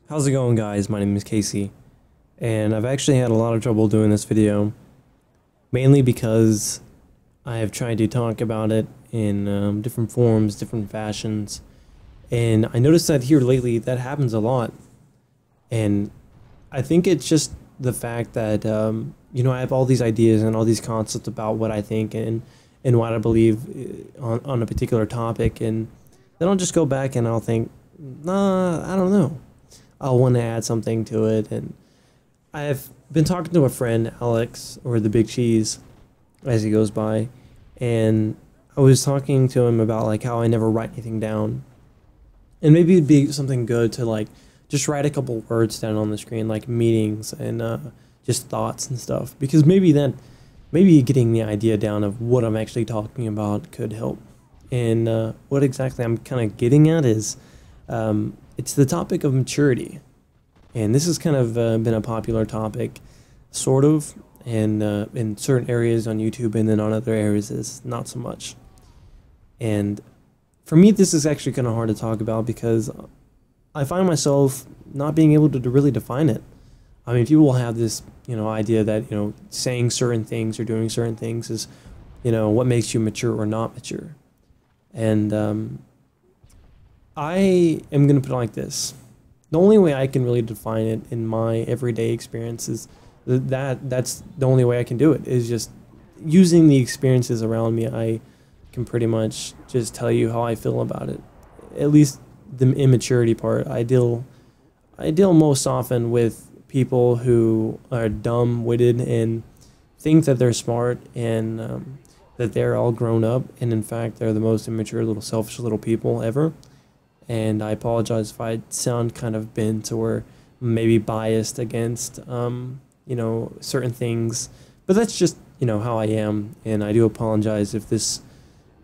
How's it going, guys? My name is Casey, and I've actually had a lot of trouble doing this video, mainly because I have tried to talk about it in different forms, different fashions, and I noticed that here lately that happens a lot, and I think it's just the fact that I have all these ideas and all these concepts about what I think and what I believe on a particular topic, and then I'll just go back and I'll think, nah, I don't know. I'll want to add something to it. And I've been talking to a friend, Alex, or the Big Cheese, as he goes by, and I was talking to him about like how I never write anything down, and maybe it'd be something good to like just write a couple words down on the screen, like meetings and just thoughts and stuff, because maybe getting the idea down of what I'm actually talking about could help. And what exactly I'm kind of getting at is it's the topic of maturity. And this has kind of been a popular topic, sort of, and in certain areas on YouTube, and then on other areas is not so much. And for me, this is actually kind of hard to talk about because I find myself not being able to really define it. I mean, people will have this, idea that, saying certain things or doing certain things is, what makes you mature or not mature. And I am going to put it like this. The only way I can really define it in my everyday experience is that's the only way I can do it, is just using the experiences around me. I can pretty much just tell you how I feel about it. At least the immaturity part. I deal most often with people who are dumb-witted and think that they're smart and that they're all grown up, and in fact they're the most immature little selfish little people ever. And I apologize if I sound kind of bent or maybe biased against, certain things. But that's just, how I am. And I do apologize if this,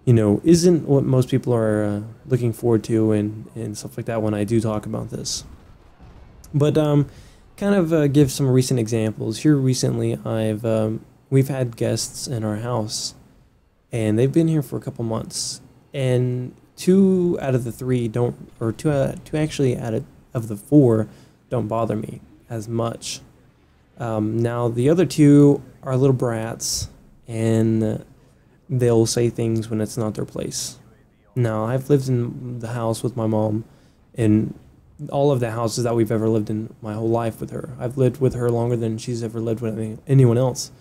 isn't what most people are looking forward to and stuff like that when I do talk about this. But kind of give some recent examples. Here recently, we've had guests in our house, and they've been here for a couple months. And two out of the three don't, or two actually out of the four don't bother me as much. Now the other two are little brats, and they'll say things when it's not their place. Now I've lived in the house with my mom in all of the houses that we've ever lived in my whole life with her. I've lived with her longer than she's ever lived with anyone else,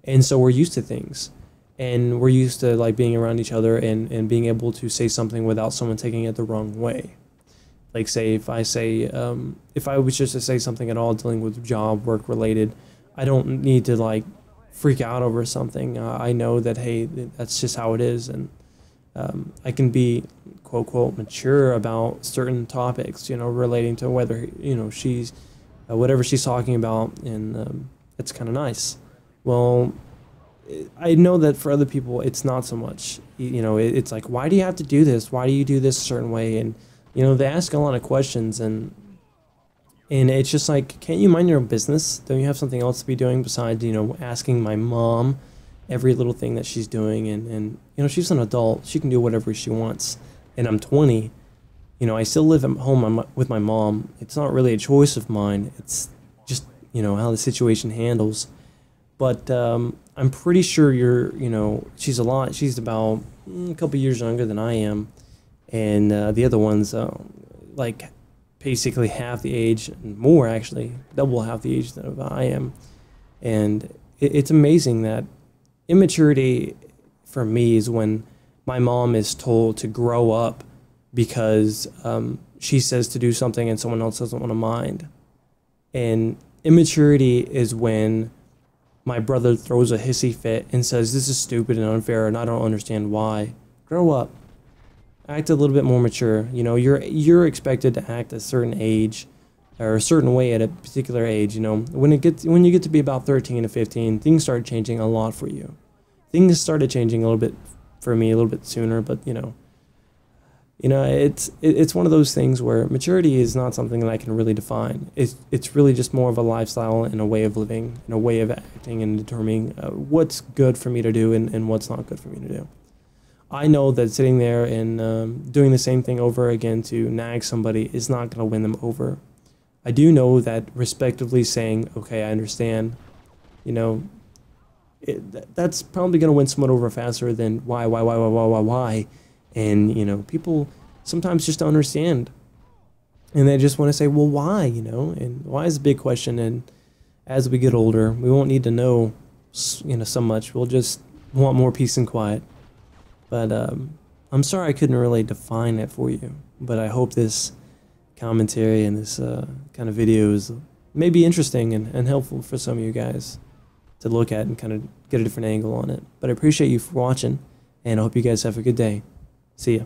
and so we're used to things. And we're used to like being around each other and being able to say something without someone taking it the wrong way. Like say if I was just to say something at all dealing with job, work related, I don't need to like freak out over something. I know that, hey, that's just how it is. And I can be quote quote mature about certain topics, relating to whether, she's, whatever she's talking about. And it's kind of nice. Well, I know that for other people, it's not so much. It's like, why do you have to do this? Why do you do this a certain way? And, they ask a lot of questions, and it's just like, can't you mind your own business? Don't you have something else to be doing besides, asking my mom every little thing that she's doing? And she's an adult. She can do whatever she wants. And I'm 20. I still live at home with my mom. It's not really a choice of mine. It's just, how the situation handles. But I'm pretty sure she's about a couple years younger than I am. And the other one's like basically half the age, and more actually, double half the age that I am. And it's amazing that immaturity for me is when my mom is told to grow up because she says to do something and someone else doesn't want to mind. And immaturity is when my brother throws a hissy fit and says, this is stupid and unfair and I don't understand why. Grow up. Act a little bit more mature. You're expected to act a certain age or a certain way at a particular age. When you get to be about 13 to 15, things start changing a lot for you. Things started changing a little bit for me a little bit sooner, but it's one of those things where maturity is not something that I can really define. It's really just more of a lifestyle and a way of living and a way of acting and determining what's good for me to do and what's not good for me to do. I know that sitting there and doing the same thing over again to nag somebody is not going to win them over. I do know that respectively saying, okay, I understand, you know, that's probably going to win someone over faster than why. And, you know, people sometimes just don't understand. And they just want to say, well, why, you know? And why is a big question. And as we get older, we won't need to know, you know, so much. We'll just want more peace and quiet. But I'm sorry I couldn't really define it for you. But I hope this commentary and this kind of video is maybe interesting and helpful for some of you guys to look at and kind of get a different angle on it. But I appreciate you for watching, and I hope you guys have a good day. See ya.